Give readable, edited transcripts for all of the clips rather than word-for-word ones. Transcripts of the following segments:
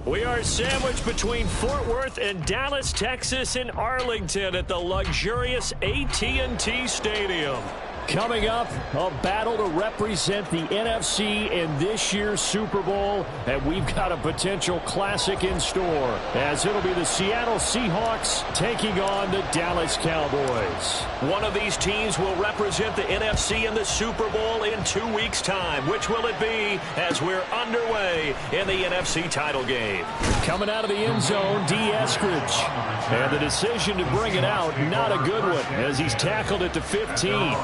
We are sandwiched between Fort Worth and Dallas, Texas, in Arlington at the luxurious AT&T Stadium. Coming up, a battle to represent the NFC in this year's Super Bowl, and we've got a potential classic in store, as it'll be the Seattle Seahawks taking on the Dallas Cowboys. One of these teams will represent the NFC in the Super Bowl in 2 weeks' time. Which will it be as we're underway in the NFC title game? Coming out of the end zone, D. Eskridge. And the decision to bring it out, not a good one, as he's tackled at the 15.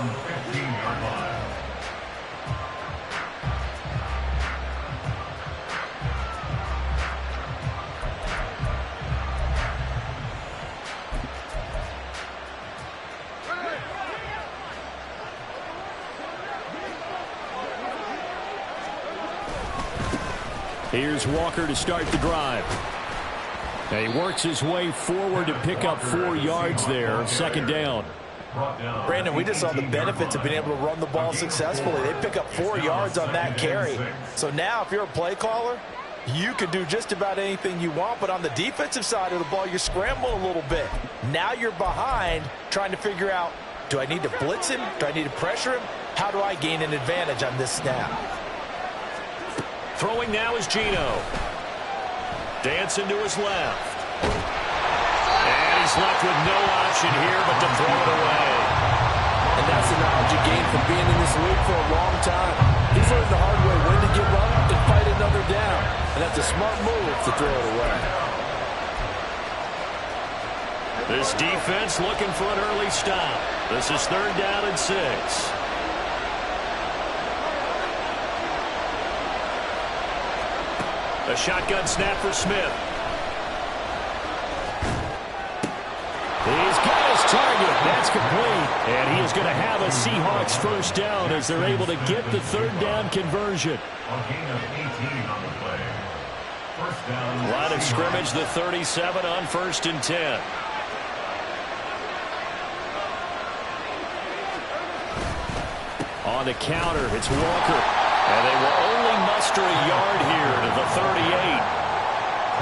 Here's Walker to start the drive. And he works his way forward to pick up 4 yards there, second down. Brandon, we just saw the benefits of being able to run the ball successfully. They pick up 4 yards on that carry. So now if you're a play caller, you can do just about anything you want, but on the defensive side of the ball, you're scrambling a little bit. Now you're behind trying to figure out, do I need to blitz him? Do I need to pressure him? How do I gain an advantage on this snap? Throwing now is Geno. Dancing to his left. And he's left with no option here but to throw it away. And that's the knowledge you gain from being in this league for a long time. He's learned the hard way when to give up and fight another down. And that's a smart move to throw it away. This defense looking for an early stop. This is 3rd down and 6. A shotgun snap for Smith. He's got his target. That's complete. And he is going to have a Seahawks first down as they're able to get the 3rd down conversion. Line of scrimmage, the 37 on 1st and 10. On the counter, it's Walker. And they will only muster a yard here to the 38.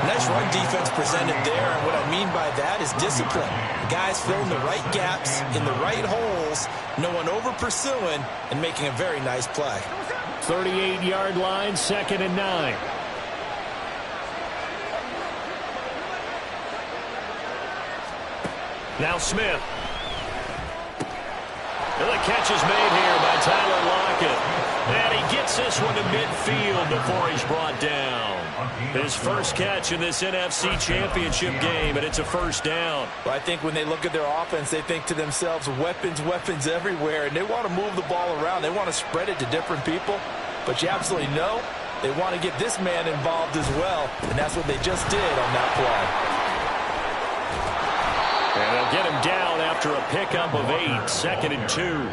Nice run defense presented there, and what I mean by that is discipline. Guys filling the right gaps in the right holes, no one over-pursuing, and making a very nice play. 38-yard line, 2nd and 9. Now Smith. And the catch is made here by Tyler Lockett. And he gets this one to midfield before he's brought down. His first catch in this NFC Championship game, and it's a first down. Well, I think when they look at their offense, they think to themselves, weapons, weapons everywhere, and they want to move the ball around. They want to spread it to different people, but you absolutely know they want to get this man involved as well, and that's what they just did on that play. And they'll get him down after a pickup of 8, 2nd and 2.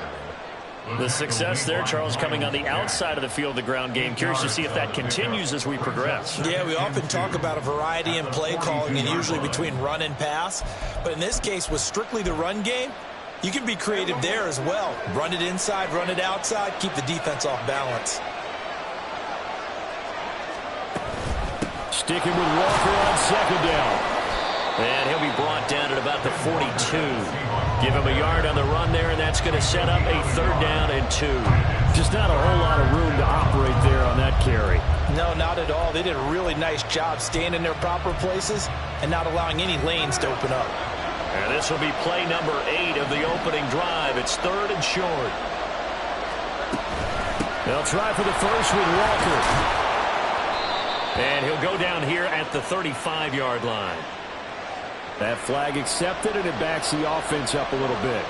The success there, Charles, coming on the outside of the field, the ground game. Curious to see if that continues as we progress. Yeah, we often talk about a variety in play calling and usually between run and pass. But in this case, with strictly the run game, you can be creative there as well. Run it inside, run it outside, keep the defense off balance. Sticking with Walker on 2nd down. And he'll be brought down at about the 42. Give him a yard on the run there, and that's going to set up a 3rd down and 2. Just not a whole lot of room to operate there on that carry. No, not at all. They did a really nice job staying in their proper places and not allowing any lanes to open up. And this will be play number 8 of the opening drive. It's 3rd and short. They'll try for the first with Walker. And he'll go down here at the 35-yard line. That flag accepted, and it backs the offense up a little bit.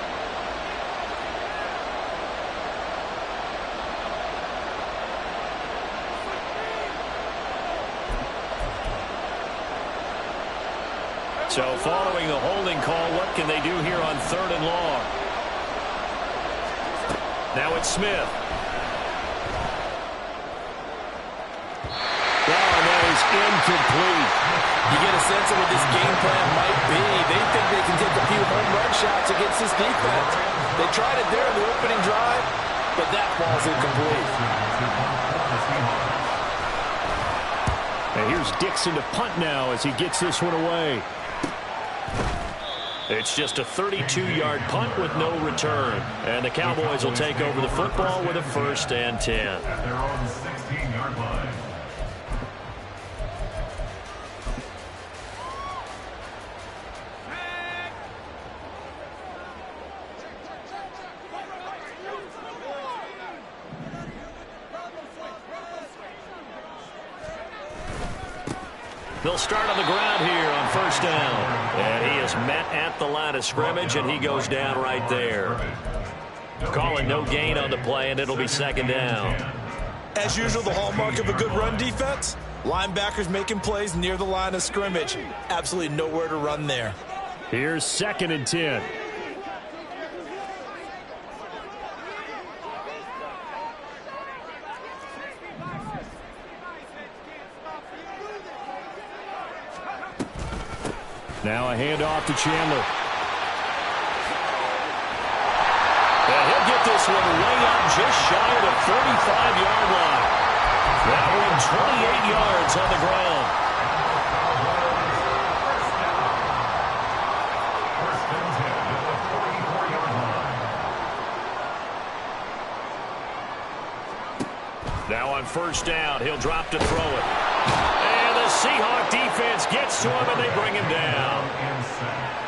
So following the holding call, what can they do here on 3rd and long? Now it's Smith. And that is incomplete. You get a sense of what this game plan might be. They think they can take a few home run shots against this defense. They tried it there in the opening drive, but that ball's incomplete. And here's Dixon to punt now as he gets this one away. It's just a 32-yard punt with no return. And the Cowboys will take over the football with a 1st and 10. At their own 16-yard line. They'll start on the ground here on 1st down. And he is met at the line of scrimmage, and he goes down right there. Calling no gain on the play, and it'll be 2nd down. As usual, the hallmark of a good run defense, linebackers making plays near the line of scrimmage. Absolutely nowhere to run there. Here's 2nd and 10. Now a handoff to Chandler. And he'll get this one way up just shy of the 45-yard line. That one 28 yards on the ground. Now on 1st down, he'll drop to throw it. And the Seahawk defense gets to him, and they bring him down.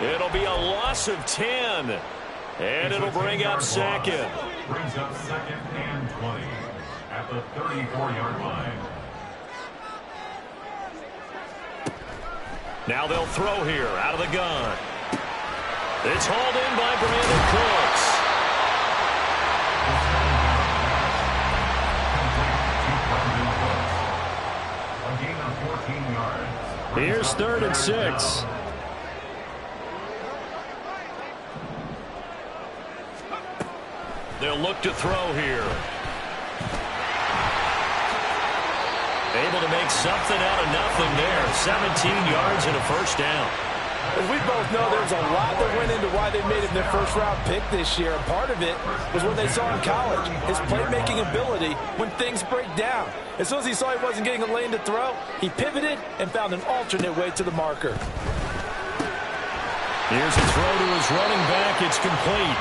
It'll be a loss of 10, and it'll bring up 2nd. Brings up 2nd and 20 at the 34-yard line. Now they'll throw here out of the gun. It's hauled in by Brandon Cooks. Here's 3rd and 6. They'll look to throw here. Able to make something out of nothing there. 17 yards and a 1st down. As we both know, there's a lot that went into why they made him their 1st-round pick this year. And part of it was what they saw in college, his playmaking ability when things break down. As soon as he saw he wasn't getting a lane to throw, he pivoted and found an alternate way to the marker. Here's a throw to his running back. It's complete.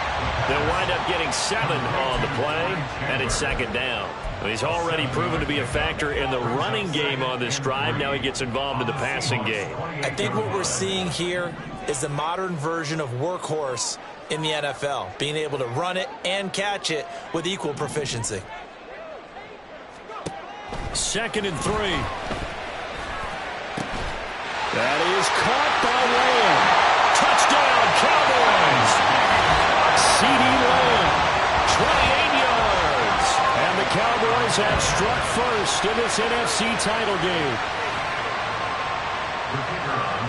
They'll wind up getting 7 on the play, and it's 2nd down. He's already proven to be a factor in the running game on this drive. Now he gets involved in the passing game. I think what we're seeing here is the modern version of workhorse in the NFL, being able to run it and catch it with equal proficiency. 2nd and 3. That is caught by Lamb. Touchdown, Cowboys. CeeDee Lamb, 28 yards. And the Cowboys have struck first in this NFC title game.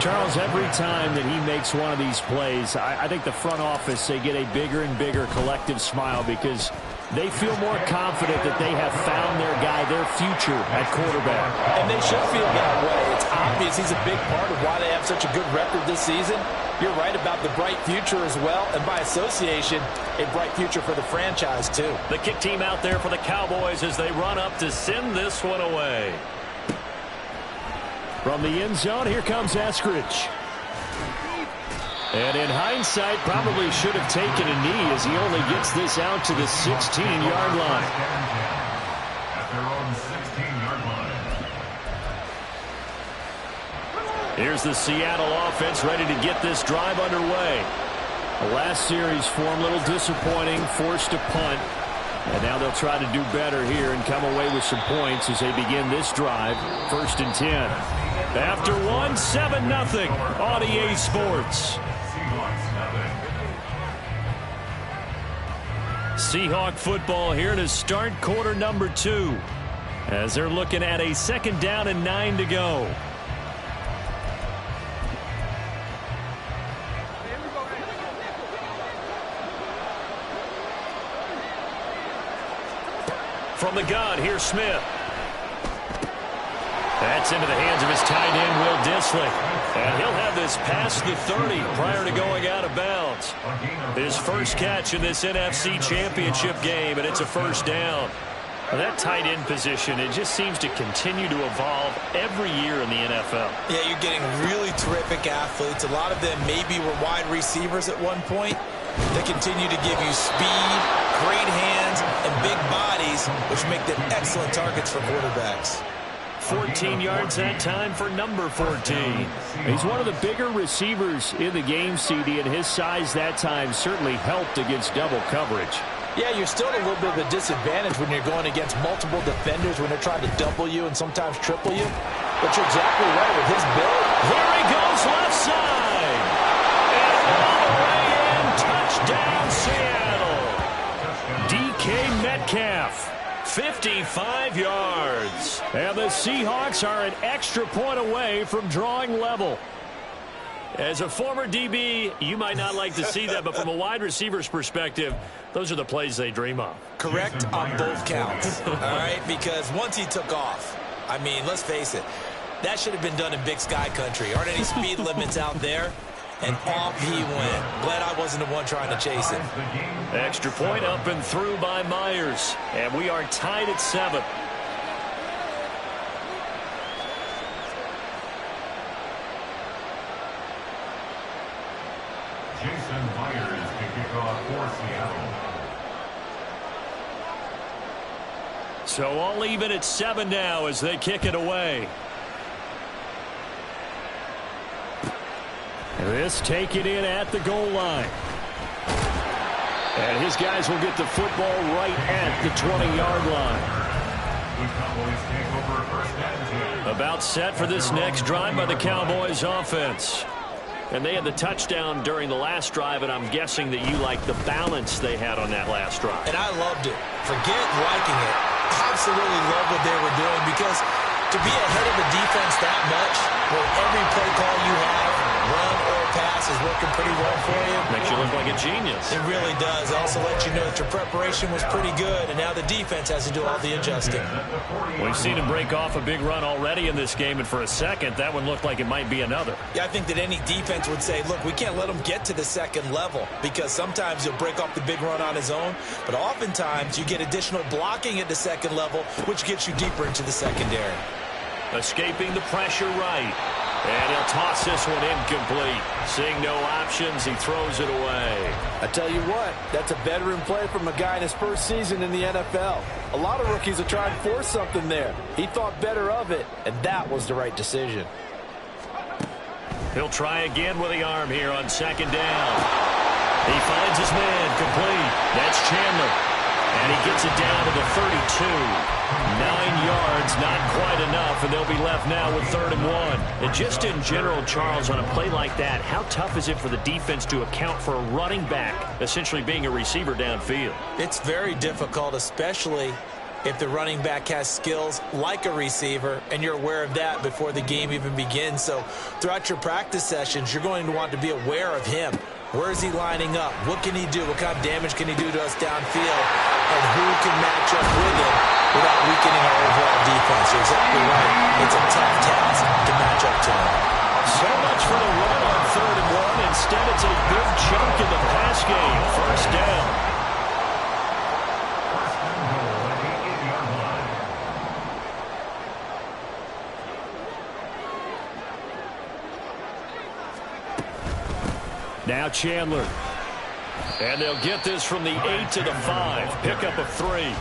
Charles, every time that he makes one of these plays, I think the front office, they get a bigger and bigger collective smile because they feel more confident that they have found their guy, their future at quarterback. And they should feel that way. It's obvious he's a big part of why they have such a good record this season. You're right about the bright future as well, and by association, a bright future for the franchise too. The kick team out there for the Cowboys as they run up to send this one away. From the end zone, here comes Eskridge. And in hindsight, probably should have taken a knee as he only gets this out to the 16-yard line. At their own 16-yard line. Here's the Seattle offense ready to get this drive underway. The last series form a little disappointing, forced to punt. And now they'll try to do better here and come away with some points as they begin this drive. 1st and 10. After 1, 7-0 on EA Sports. Seahawk football here to start quarter number 2 as they're looking at a 2nd down and 9 to go. From the gun, here's Smith. That's into the hands of his tight end, Will Dissly. And he'll have this past the 30 prior to going out of bounds. His first catch in this NFC Championship game, and it's a 1st down. Well, that tight end position, it just seems to continue to evolve every year in the NFL. Yeah, you're getting really terrific athletes. A lot of them maybe were wide receivers at one point. They continue to give you speed, great hands, and big bodies, which make them excellent targets for quarterbacks. 14 yards that time for number 14. He's one of the bigger receivers in the game, CD, and his size that time certainly helped against double coverage. Yeah, you're still at a little bit of a disadvantage when you're going against multiple defenders when they're trying to double you and sometimes triple you. But you're exactly right with his build. There he goes, left side. And all the way in, touchdown Seattle. DK Metcalf, 55 yards. And the Seahawks are an extra point away from drawing level. As a former DB, you might not like to see that, but from a wide receiver's perspective, those are the plays they dream of. Correct on both counts, all right? Because once he took off, I mean, let's face it, that should have been done in Big Sky Country. Aren't any speed limits out there? And off he went. Glad I wasn't the one trying to chase him. Extra point up and through by Myers. And we are tied at 7. Jason Myers to kick off for Seattle. So all even at 7 now as they kick it away. This taken in at the goal line. And his guys will get the football right at the 20-yard line. The Cowboys take over first and 10. About set for this next drive by the Cowboys offense. And they had the touchdown during the last drive, and I'm guessing that you like the balance they had on that last drive. And I loved it. Forget liking it. Absolutely love what they were doing, because to be ahead of the defense that much, where every play call you have, run or pass, is working pretty well for you. Makes you look like a genius. It really does. It also lets you know that your preparation was pretty good, and now the defense has to do all the adjusting. We've seen him break off a big run already in this game, and for a second, that one looked like it might be another. Yeah, I think that any defense would say, look, we can't let him get to the second level, because sometimes he'll break off the big run on his own, but oftentimes you get additional blocking at the second level, which gets you deeper into the secondary. Escaping the pressure right. And he'll toss this one incomplete. Seeing no options, he throws it away. I tell you what, that's a veteran play from a guy in his first season in the NFL. A lot of rookies are trying to force something there. He thought better of it, and that was the right decision. He'll try again with the arm here on second down. He finds his man complete. That's Chandler. And he gets it down to the 32. 9 yards, not quite enough, and they'll be left now with 3rd and 1. And just in general, Charles, on a play like that, how tough is it for the defense to account for a running back essentially being a receiver downfield? It's very difficult, especially if the running back has skills like a receiver, and you're aware of that before the game even begins. So throughout your practice sessions, you're going to want to be aware of him. Where is he lining up? What can he do? What kind of damage can he do to us downfield? And who can match up with him without weakening our overall defense? You're exactly right. It's a tough task to match up to him. So much for the run on 3rd and 1. Instead, it's a big chunk in the pass game. First down. First and goal at the 8-yard line. Now Chandler. And they'll get this from the 8 to the 5. Pickup of 3.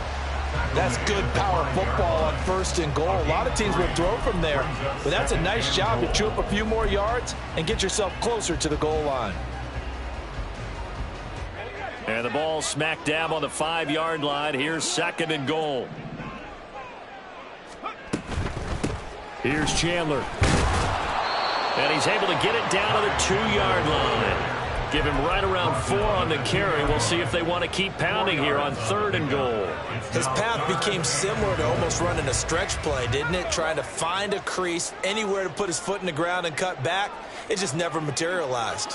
That's good power football on 1st and goal. A lot of teams will throw from there, but that's a nice job to chew up a few more yards and get yourself closer to the goal line. And the ball smack dab on the 5-yard line. Here's 2nd and goal. Here's Chandler. And he's able to get it down to the 2-yard line. Give him right around 4 on the carry. We'll see if they want to keep pounding here on 3rd and goal. His path became similar to almost running a stretch play, didn't it? Trying to find a crease, anywhere to put his foot in the ground and cut back. It just never materialized.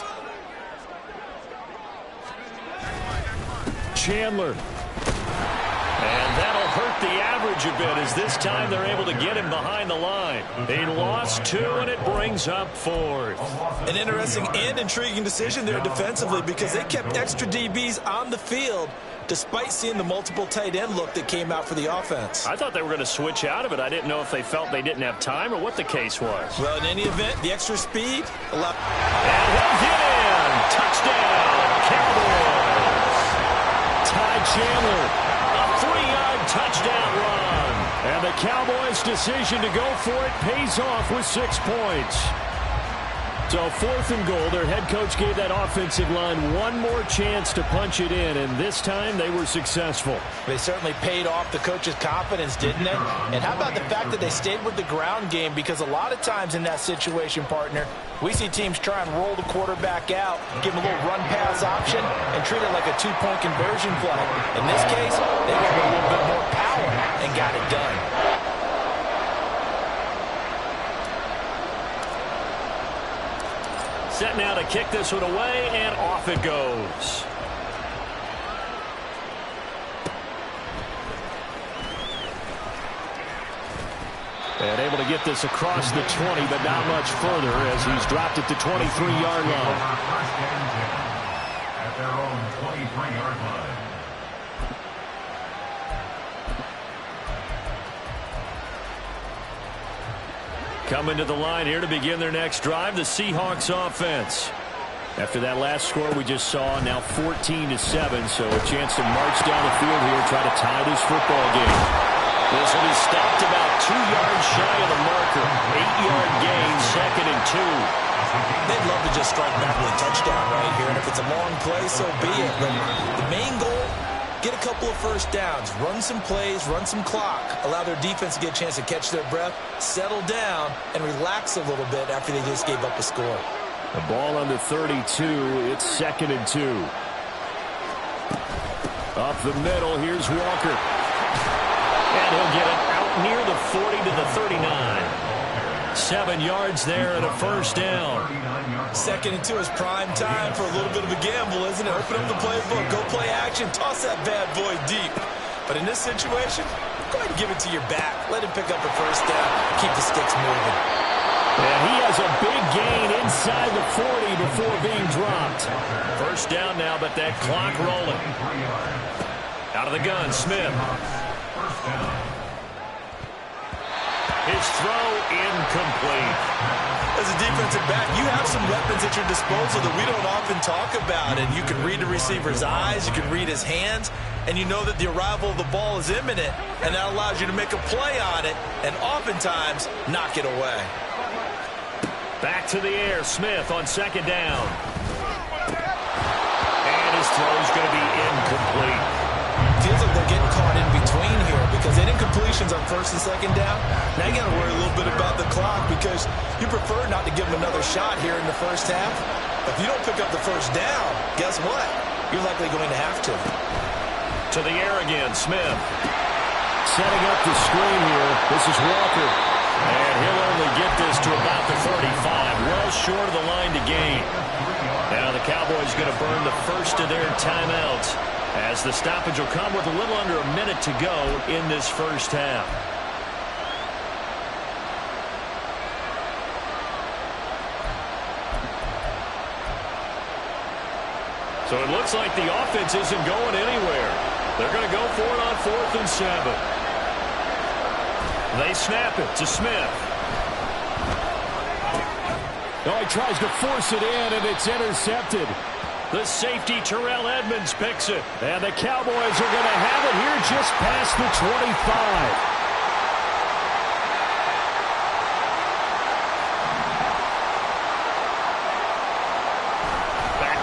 Chandler. And that'll hurt the average yardage a bit as this time they're able to get him behind the line. They lost 2, and it brings up 4th. An interesting and intriguing decision there defensively because they kept extra DBs on the field despite seeing the multiple tight end look that came out for the offense. I thought they were going to switch out of it. I didn't know if they felt they didn't have time or what the case was. Well, in any event, the extra speed allowed... And he'll get in. Touchdown, Cowboys. Ty Chandler, a 3-yard touchdown run. And the Cowboys' decision to go for it pays off with 6 points. So 4th and goal, their head coach gave that offensive line one more chance to punch it in, and this time they were successful. They certainly paid off the coach's confidence, didn't they? And how about the fact that they stayed with the ground game? Because a lot of times in that situation, partner, we see teams try and roll the quarterback out, give him a little run-pass option, and treat it like a 2-point conversion play. In this case, they went with a little bit more power and got it done. Set now to kick this one away, and off it goes. And able to get this across the 20, but not much further as he's dropped it to 23-yard line. At their own 23-yard line. Coming to the line here to begin their next drive, the Seahawks offense. After that last score we just saw, now 14-7, so a chance to march down the field here, try to tie this football game. This will be stopped about 2 yards shy of the marker. 8-yard gain, 2nd and 2. They'd love to just strike back with a touchdown right here, and if it's a long play, so be it. But the main goal, get a couple of first downs, run some plays, run some clock, allow their defense to get a chance to catch their breath, settle down, and relax a little bit after they just gave up a score. The ball on the 32, it's 2nd and 2. Up the middle, here's Walker. And he'll get it out near the 40 to the 39. 7 yards there and a first down. 2nd and 2 is prime time for a little bit of a gamble, isn't it? Open up the playbook, go play action, toss that bad boy deep. But in this situation, go ahead and give it to your back. Let him pick up a first down. Keep the sticks moving. And he has a big gain inside the 40 before being dropped. First down now, but that clock rolling. Out of the gun, Smith. His throw incomplete. As a defensive back, you have some weapons at your disposal that we don't often talk about. And you can read the receiver's eyes, you can read his hands, and you know that the arrival of the ball is imminent, and that allows you to make a play on it and oftentimes knock it away. Back to the air, Smith on 2nd down. And his throw's going to be incomplete. Feels like they're getting caught in between here because they didn't completions on 1st and 2nd down. Now you got to worry a little bit about the clock because you prefer not to give them another shot here in the first half. If you don't pick up the first down, guess what? You're likely going to have to. To the air again, Smith. Setting up the screen here. This is Walker. And he'll only get this to about the 35. Well short of the line to gain. Now the Cowboys going to burn the first of their timeouts, as the stoppage will come with a little under a minute to go in this first half. So it looks like the offense isn't going anywhere. They're going to go for it on 4th and 7. They snap it to Smith. Oh, he tries to force it in, and it's intercepted. The safety, Terrell Edmonds, picks it. And the Cowboys are going to have it here just past the 25.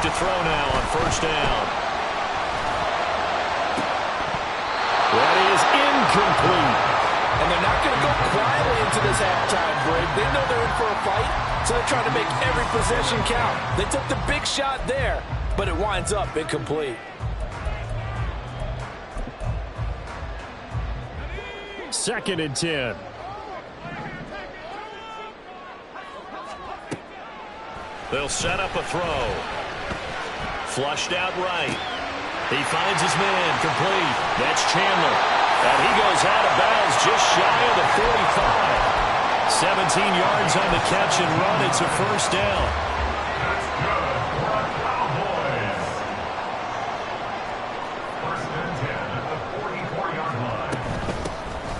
To throw now on 1st down. That is incomplete. And they're not going to go quietly into this halftime break. They know they're in for a fight, so they're trying to make every possession count. They took the big shot there, but it winds up incomplete. Second and 10. They'll set up a throw. Flushed out right. He finds his man complete. That's Chandler. And he goes out of bounds just shy of the 45. 17 yards on the catch and run. It's a first down. That's good for the Cowboys. First and 10 at the 44-yard line.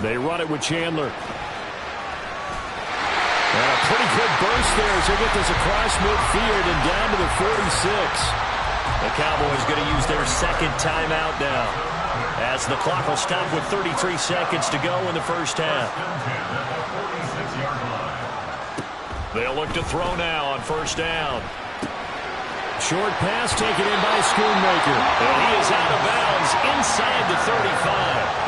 They run it with Chandler. And a pretty good burst there as they get this across midfield and down to the 46. The Cowboys going to use their second timeout now, as the clock will stop with 33 seconds to go in the first half. They'll look to throw now on first down. Short pass taken in by Schoonmaker. And he is out of bounds inside the 35.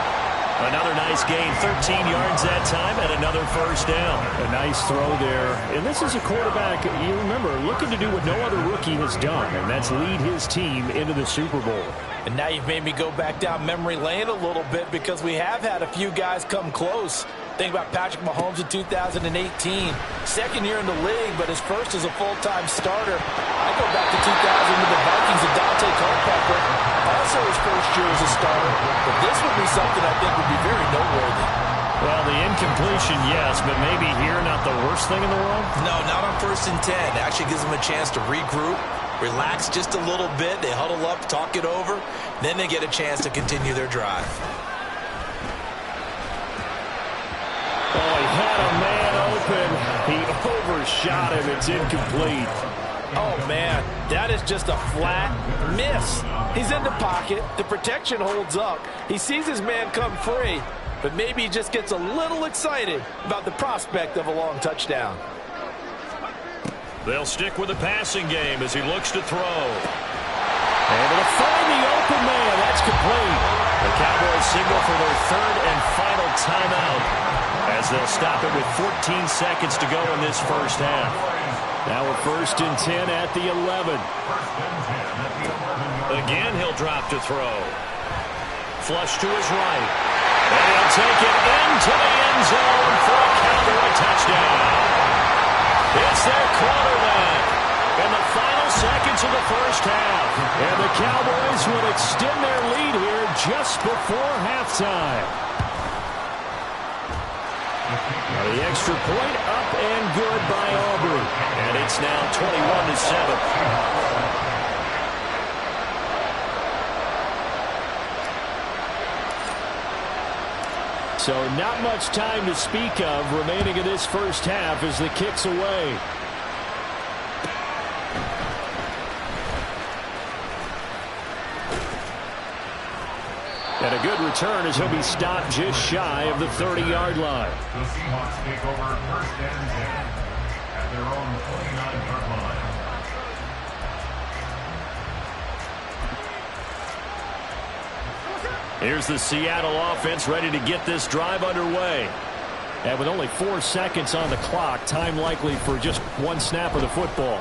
Another nice gain, 13 yards that time, and another first down. A nice throw there. And this is a quarterback, you remember, looking to do what no other rookie has done, and that's lead his team into the Super Bowl. And now you've made me go back down memory lane a little bit because we have had a few guys come close. Think about Patrick Mahomes in 2018. Second year in the league, but his first as a full-time starter. I go back to 2000 with the Vikings and Dante Culpepper. Also his first year as a starter. But this would be something I think would be very noteworthy. Well, the incompletion, yes, but maybe here not the worst thing in the world? No, not on 1st and 10. It actually gives them a chance to regroup, relax just a little bit. They huddle up, talk it over. Then they get a chance to continue their drive. Oh, he had a man open. He overshot him. It's incomplete. Oh, man, that is just a flat miss. He's in the pocket. The protection holds up. He sees his man come free, but maybe he just gets a little excited about the prospect of a long touchdown. They'll stick with the passing game as he looks to throw. Able to find the open man. That's complete. The Cowboys signal for their third and final timeout, as they'll stop it with 14 seconds to go in this first half. Now a 1st and 10 at the 11. Again, he'll drop to throw. Flush to his right. And he'll take it into the end zone for a Cowboy touchdown. It's their quarterback in the final seconds of the first half. And the Cowboys will extend their lead here just before halftime. The extra point up and good by Aubrey. And it's now 21-7. So not much time to speak of remaining in this first half as the kick's away. And a good return as he'll be stopped just shy of the 30-yard line. The Seahawks take over 1st and 10 at their own 29-yard line. Here's the Seattle offense ready to get this drive underway. And with only 4 seconds on the clock, time likely for just one snap of the football.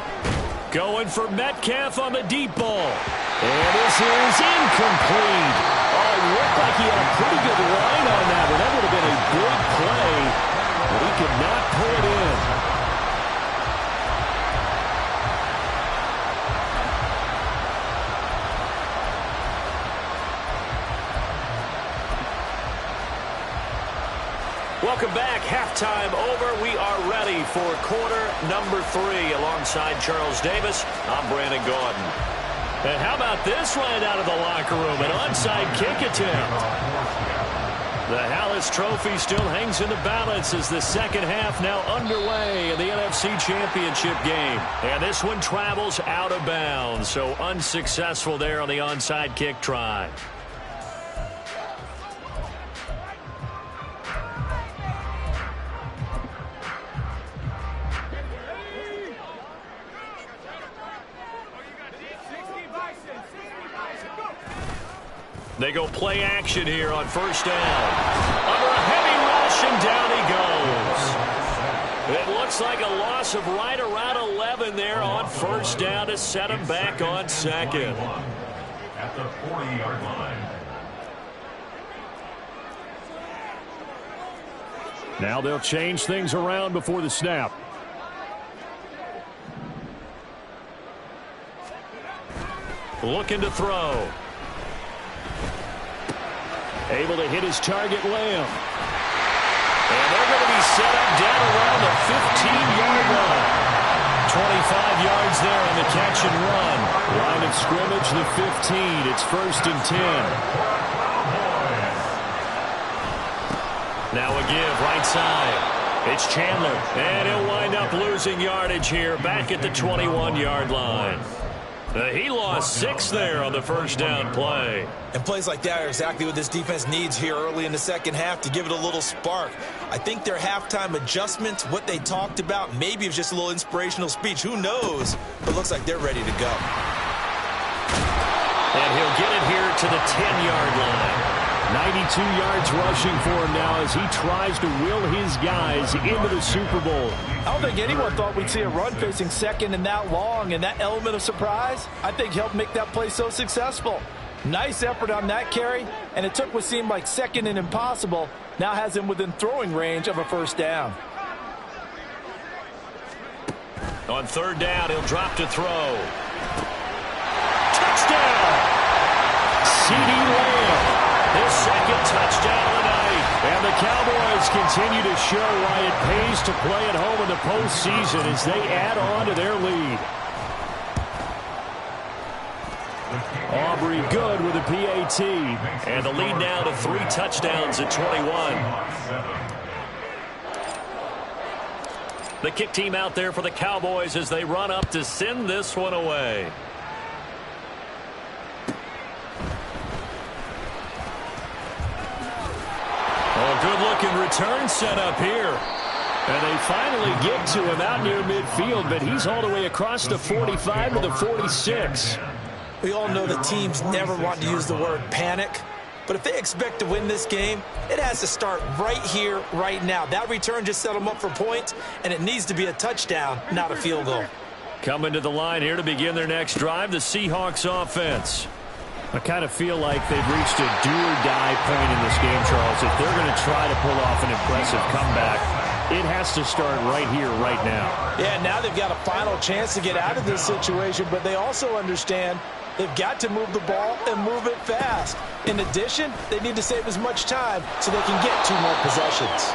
Going for Metcalf on the deep ball. And this is incomplete. Oh, it looked like he had a pretty good line on that one. That would have been a big play, but he could not pull it in. Welcome back. Halftime over. We are ready for quarter number 3 alongside Charles Davis. I'm Brandon Gaudin. And how about this right out of the locker room? An onside kick attempt. The Hallis Trophy still hangs in the balance as the second half now underway in the NFC Championship game. And this one travels out of bounds, so unsuccessful there on the onside kick try. They go play action here on first down. Under a heavy rush, and down he goes. It looks like a loss of right around 11 there on first down to set him back on second. At the 40-yard line. Now they'll change things around before the snap. Looking to throw. Able to hit his target, Lamb. And they're going to be set up down around the 15-yard line. 25 yards there on the catch and run. Line of scrimmage, the 15. It's 1st and 10. Now a give right side. It's Chandler, and he'll wind up losing yardage here back at the 21-yard line. He lost 6 there on the first down play. And plays like that are exactly what this defense needs here early in the second half to give it a little spark. I think their halftime adjustments, what they talked about, maybe it was just a little inspirational speech. Who knows? But it looks like they're ready to go. And he'll get it here to the 10-yard line. 92 yards rushing for him now as he tries to will his guys into the Super Bowl. I don't think anyone thought we'd see a run facing second and that long, and that element of surprise, I think, helped make that play so successful. Nice effort on that carry, and it took what seemed like second and impossible, now has him within throwing range of a first down. On 3rd down, he'll drop to throw. Touchdown! CeeDee Lamb. His 2nd touchdown of the night. And the Cowboys continue to show why it pays to play at home in the postseason as they add on to their lead. Aubrey good with a PAT. And the lead now to 3 touchdowns at 21. The kick team out there for the Cowboys as they run up to send this one away. Good-looking return set up here. And they finally get to him out near midfield, but he's all the way across the 45 to the 46. We all know that teams never want to use the word panic. But if they expect to win this game, it has to start right here, right now. That return just set them up for points, and it needs to be a touchdown, not a field goal. Coming to the line here to begin their next drive, the Seahawks offense. I kind of feel like they've reached a do-or-die point in this game, Charles. If they're going to try to pull off an impressive comeback, it has to start right here, right now. Yeah, now they've got a final chance to get out of this situation, but they also understand they've got to move the ball and move it fast. In addition, they need to save as much time so they can get 2 more possessions.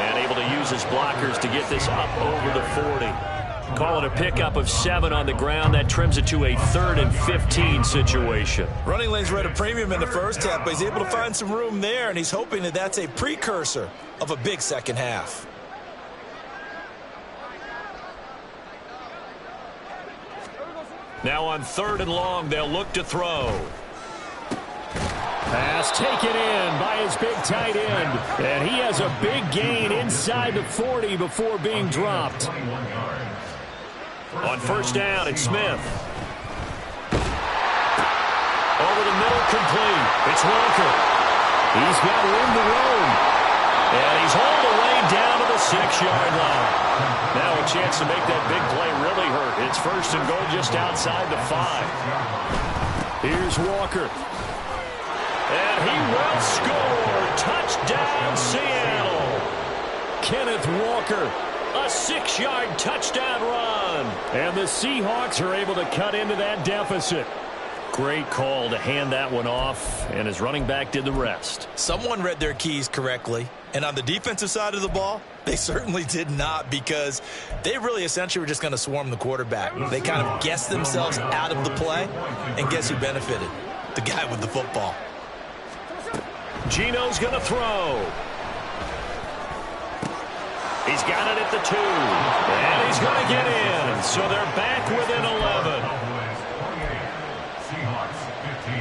And able to use his blockers to get this up over the 40. Call it a pickup of 7 on the ground. That trims it to a 3rd and 15 situation. Running lanes were at a premium in the first half, but he's able to find some room there, and he's hoping that that's a precursor of a big second half. Now on 3rd and long, they'll look to throw. Pass taken in by his big tight end. And he has a big gain inside the 40 before being dropped. On 1st down, it's Smith. Over the middle, complete. It's Walker. He's got room to roam. And he's hauled away down to the 6-yard line. Now a chance to make that big play really hurt. It's 1st and goal just outside the 5. Here's Walker. And he will score. Touchdown, Seattle. Kenneth Walker. A 6-yard touchdown run. And the Seahawks are able to cut into that deficit. Great call to hand that one off, and his running back did the rest. Someone read their keys correctly, and on the defensive side of the ball, they certainly did not, because they really essentially were just going to swarm the quarterback. They kind of guessed themselves out of the play, and guess who benefited? The guy with the football. Gino's going to throw. He's got it at the 2. And he's going to get in. So they're back within 11. Seahawks 15.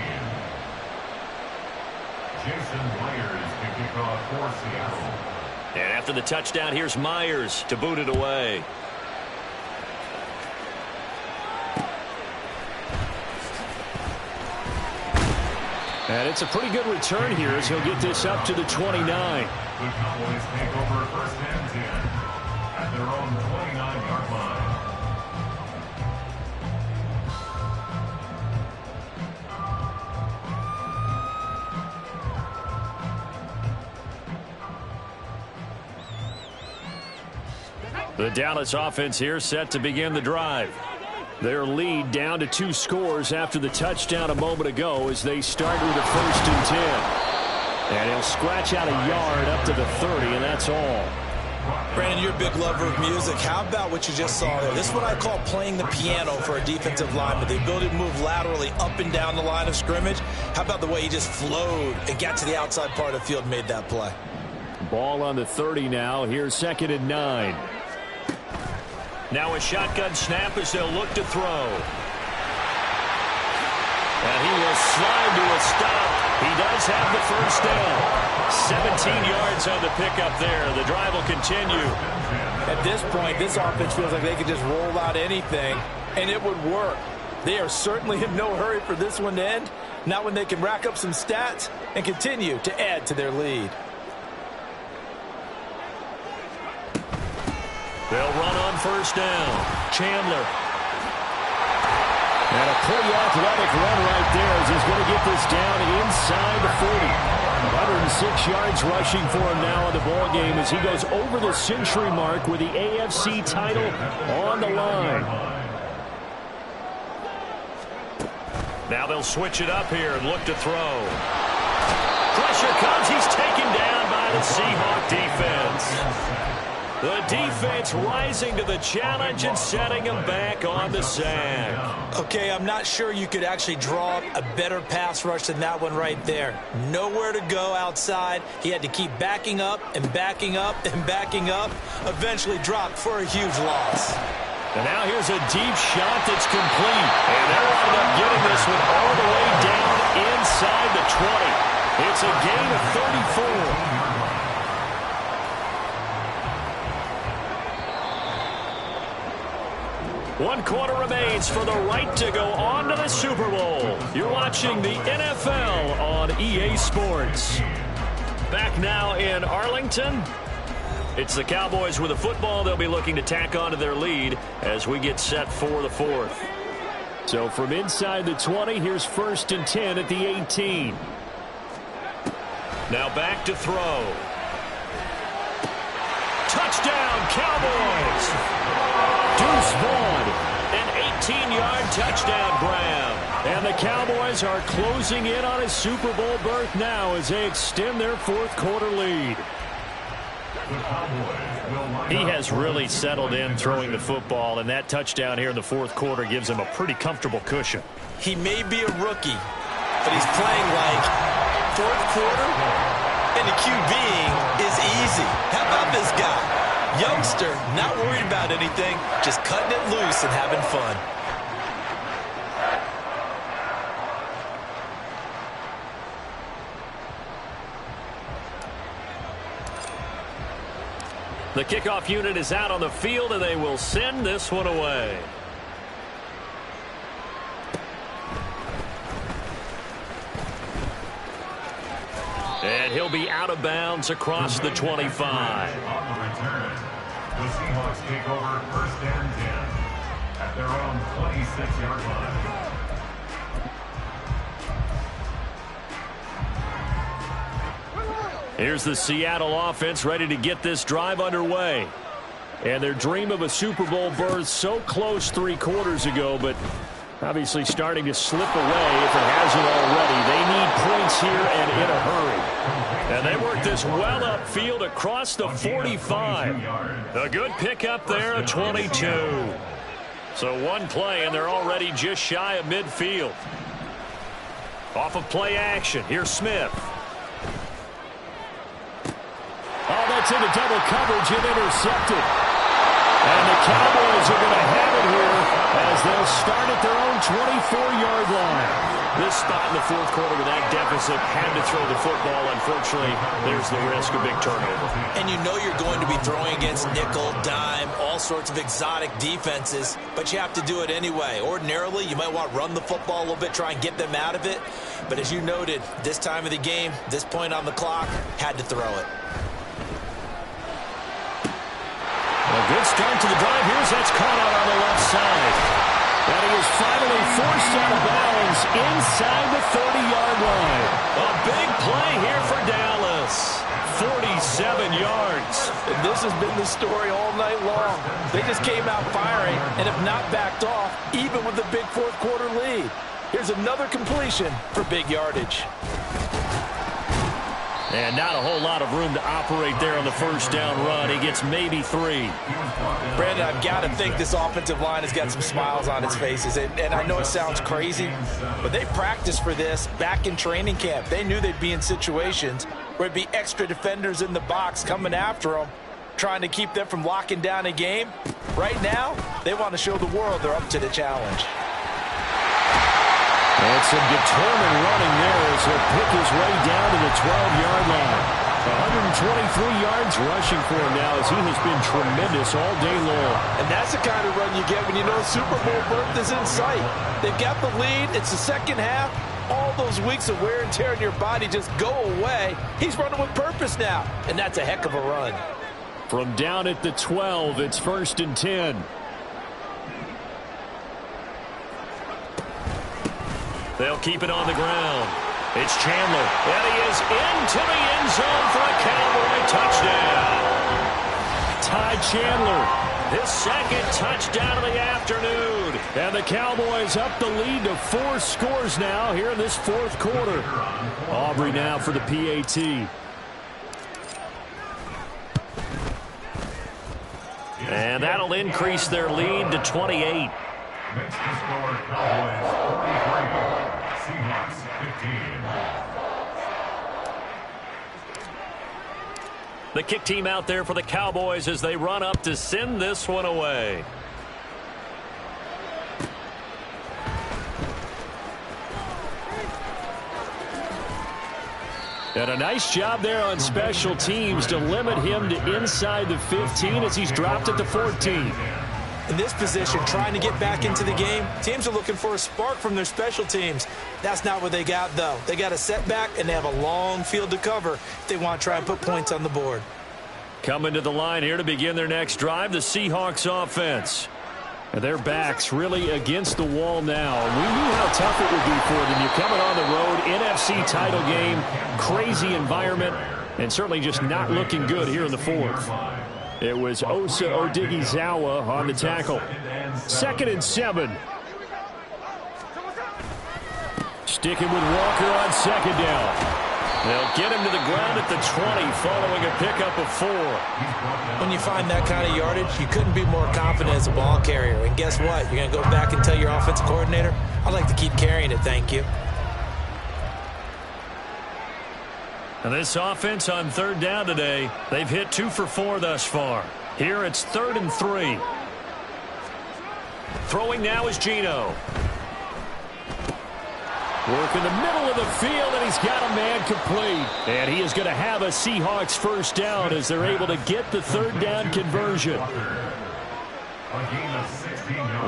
Jason Myers to kick off for Seattle. And after the touchdown, here's Myers to boot it away. And it's a pretty good return here as he'll get this up to the 29. The Cowboys take over 1st and 10 at their own 29-yard line. The Dallas offense here set to begin the drive. Their lead down to 2 scores after the touchdown a moment ago as they start with a 1st and 10. And he'll scratch out a yard up to the 30, and that's all. Brandon, you're a big lover of music. How about what you just saw there? This is what I call playing the piano for a defensive lineman. The ability to move laterally up and down the line of scrimmage. How about the way he just flowed and got to the outside part of the field and made that play? Ball on the 30 now. Here's 2nd and 9. Now a shotgun snap as they'll look to throw. And he will slide to a stop. He does have the first down. 17 yards on the pickup there. The drive will continue. At this point, this offense feels like they could just roll out anything, and it would work. They are certainly in no hurry for this one to end. Not when they can rack up some stats and continue to add to their lead. They'll run on first down. Chandler. And a pretty athletic run right there as he's going to get this down inside the 40. 106 yards rushing for him now in the ball game as he goes over the century mark with the AFC title on the line. Now they'll switch it up here and look to throw. Pressure comes. He's taken down by the Seahawk defense. The defense rising to the challenge and setting him back on the sack. Okay, I'm not sure you could actually draw up a better pass rush than that one right there. Nowhere to go outside. He had to keep backing up and backing up and backing up. Eventually dropped for a huge loss. And now here's a deep shot that's complete. And they're ended up getting this one all the way down inside the 20. It's a gain of 34. One quarter remains for the right to go on to the Super Bowl. You're watching the NFL on EA Sports. Back now in Arlington. It's the Cowboys with the football. They'll be looking to tack on to their lead as we get set for the 4th. So from inside the 20, here's 1st and 10 at the 18. Now back to throw. Touchdown, Cowboys! Deuce Vaughn, an 18-yard touchdown grab. And the Cowboys are closing in on a Super Bowl berth now as they extend their 4th quarter lead. He has really settled in throwing the football, and that touchdown here in the 4th quarter gives him a pretty comfortable cushion. He may be a rookie, but he's playing like 4th quarter, and the QBing is easy. How about this guy? Youngster, not worried about anything, just cutting it loose and having fun. The kickoff unit is out on the field, and they will send this one away. And he'll be out of bounds across the 25. On the return, the Seahawks take over 1st and 10 at their own 26-yard line. Here's the Seattle offense ready to get this drive underway. And their dream of a Super Bowl berth so close 3 quarters ago, but obviously starting to slip away if it hasn't already. They need points here and in a hurry. And they work this well upfield across the 45. A good pickup there at 22. So one play, and they're already just shy of midfield. Off of play action, here's Smith. Oh, that's into double coverage and intercepted. And the Cowboys are going to have it here as they'll start at their own 24-yard line. This spot in the 4th quarter with that deficit had to throw the football. Unfortunately, there's the risk of big turnover. And you know you're going to be throwing against nickel, dime, all sorts of exotic defenses, but you have to do it anyway. Ordinarily, you might want to run the football a little bit, try and get them out of it. But as you noted, this time of the game, this point on the clock, had to throw it. A good start to the drive. Here's that's caught out on the left side. And he is finally forced out of bounds inside the 30-yard line. A big play here for Dallas. 47 yards. And this has been the story all night long. They just came out firing and have not backed off, even with the big 4th quarter lead. Here's another completion for big yardage. And not a whole lot of room to operate there on the first down run. He gets maybe 3. Brandon, I've got to think this offensive line has got some smiles on its faces. And I know it sounds crazy, but they practiced for this back in training camp. They knew they'd be in situations where it'd be extra defenders in the box coming after them, trying to keep them from locking down a game. Right now, they want to show the world they're up to the challenge. And some determined running there as he'll pick his way down to the 12-yard line. 123 yards rushing for him now as he has been tremendous all day long. And that's the kind of run you get when you know Super Bowl berth is in sight. They've got the lead. It's the second half. All those weeks of wear and tear in your body just go away. He's running with purpose now, and that's a heck of a run. From down at the 12, it's 1st and 10. They'll keep it on the ground. It's Chandler, and he is into the end zone for a Cowboy touchdown. Ty Chandler, his second touchdown of the afternoon. And the Cowboys up the lead to 4 scores now here in this 4th quarter. Aubrey now for the PAT. And that'll increase their lead to 28. Makes the score Cowboys 43, Seahawks 15. The kick team out there for the Cowboys as they run up to send this one away. And a nice job there on special teams to limit him to inside the 15 as he's dropped at the 14. In this position, trying to get back into the game, teams are looking for a spark from their special teams. That's not what they got, though. They got a setback, and they have a long field to cover if they want to try and put points on the board. Coming to the line here to begin their next drive, the Seahawks offense. And their backs really against the wall now. And we knew how tough it would be for them. You're coming on the road, NFC title game, crazy environment, and certainly just not looking good here in the 4th. It was Osa Odighizuwa on the tackle. 2nd and 7. Sticking with Walker on 2nd down. They'll get him to the ground at the 20 following a pickup of 4. When you find that kind of yardage, you couldn't be more confident as a ball carrier. And guess what? You're going to go back and tell your offensive coordinator, I'd like to keep carrying it, thank you. And this offense on 3rd down today, they've hit 2 for 4 thus far. Here it's 3rd and 3. Throwing now is Geno. Work in the middle of the field, and he's got a man complete. And he is going to have a Seahawks first down as they're able to get the 3rd down conversion.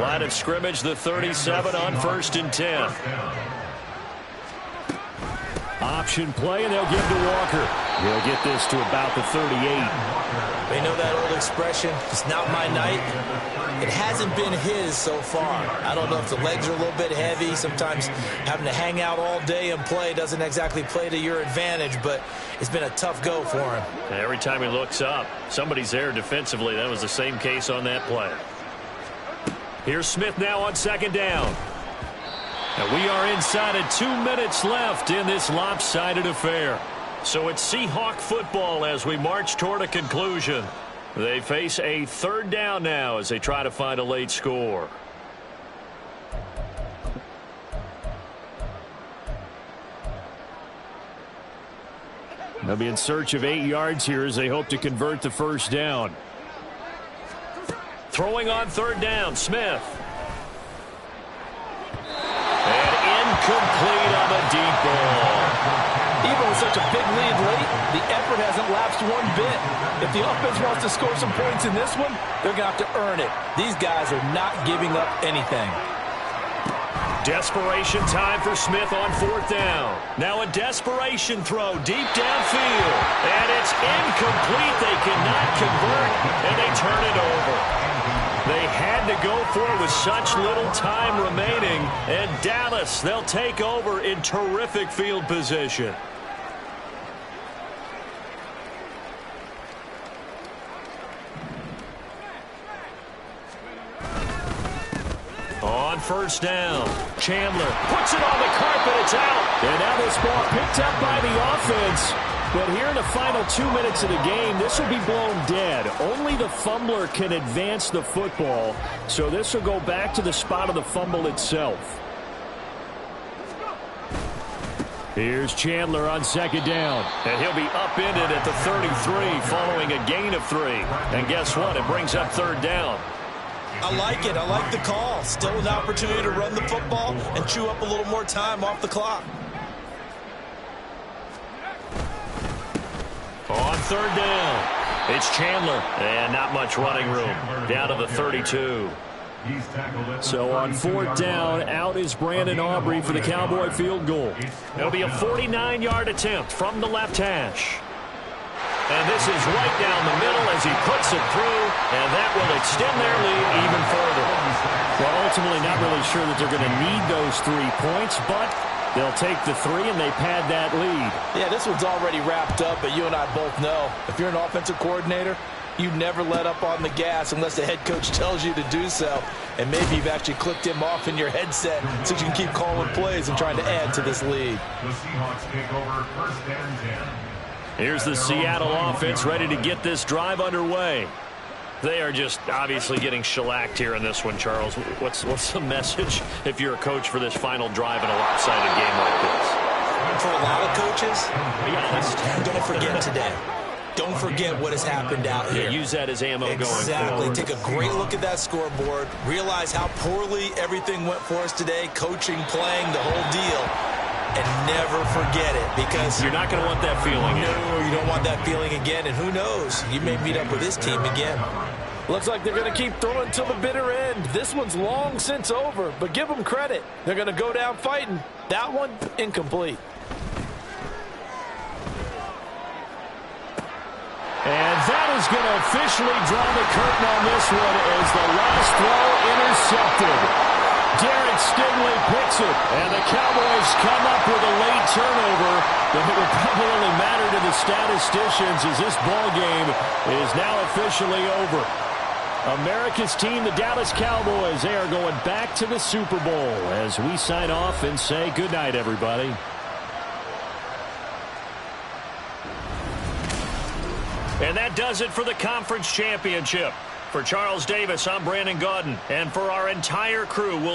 Line of scrimmage, the 37 on 1st and 10. Option play, and they'll give to Walker. He'll get this to about the 38. They know that old expression, it's not my night. It hasn't been his so far. I don't know if the legs are a little bit heavy. Sometimes having to hang out all day and play doesn't exactly play to your advantage, but it's been a tough go for him. And every time he looks up, somebody's there defensively. That was the same case on that play. Here's Smith now on 2nd down. And we are inside of 2 minutes left in this lopsided affair. So it's Seahawk football as we march toward a conclusion. They face a 3rd down now as they try to find a late score. They'll be in search of 8 yards here as they hope to convert the first down. Throwing on 3rd down, Smith. Complete on the deep ball. Even with such a big lead late, the effort hasn't lapsed one bit. If the offense wants to score some points in this one, they're going to have to earn it. These guys are not giving up anything. Desperation time for Smith on 4th down. Now a desperation throw deep downfield. And it's incomplete. They cannot convert, and they turn it over. They had to go for it with such little time remaining. And Dallas, they'll take over in terrific field position. On 1st down, Chandler puts it on the carpet. It's out. And now this ball picked up by the offense. But here in the final 2 minutes of the game, this will be blown dead. Only the fumbler can advance the football, so this will go back to the spot of the fumble itself. Here's Chandler on second down. And he'll be upended at the 33 following a gain of 3. And guess what? It brings up third down. I like it. I like the call. Still an opportunity to run the football and chew up a little more time off the clock. On third down, it's Chandler. And not much running room. Down to the 32. So on fourth down, out is Brandon Aubrey for the Cowboy field goal. It'll be a 49-yard attempt from the left hash. And this is right down the middle as he puts it through, and that will extend their lead even further. Well, ultimately not really sure that they're going to need those 3 points, but they'll take the 3 and they pad that lead. Yeah, this one's already wrapped up, but you and I both know if you're an offensive coordinator, you never let up on the gas unless the head coach tells you to do so. And maybe you've actually clicked him off in your headset so you can keep calling plays and trying to add to this lead. The Seahawks take over first and 10. Here's the Seattle offense ready to get this drive underway. They are just obviously getting shellacked here in this one, Charles. What's the message if you're a coach for this final drive in a lopsided game like this? For a lot of coaches, Be honest. don't forget today. Don't forget what has happened out here. Use that as ammo going Exactly. forward. Take a great look at that scoreboard. Realize how poorly everything went for us today. Coaching, playing, the whole deal. And never forget it, because You're not going to want that feeling. no, you don't want that feeling again. And who knows? You may meet up with this team again. Looks like they're going to keep throwing till the bitter end. This one's long since over, but give them credit. They're going to go down fighting. That one, incomplete. And that is going to officially draw the curtain on this one as the last throw intercepted. Derek Stingley picks it, and the Cowboys come up with a late turnover, but it will probably only matter to the statisticians as this ball game is now officially over. America's team, the Dallas Cowboys, they are going back to the Super Bowl as we sign off and say goodnight, everybody. And that does it for the conference championship. For Charles Davis, I'm Brandon Gaudin. And for our entire crew, we'll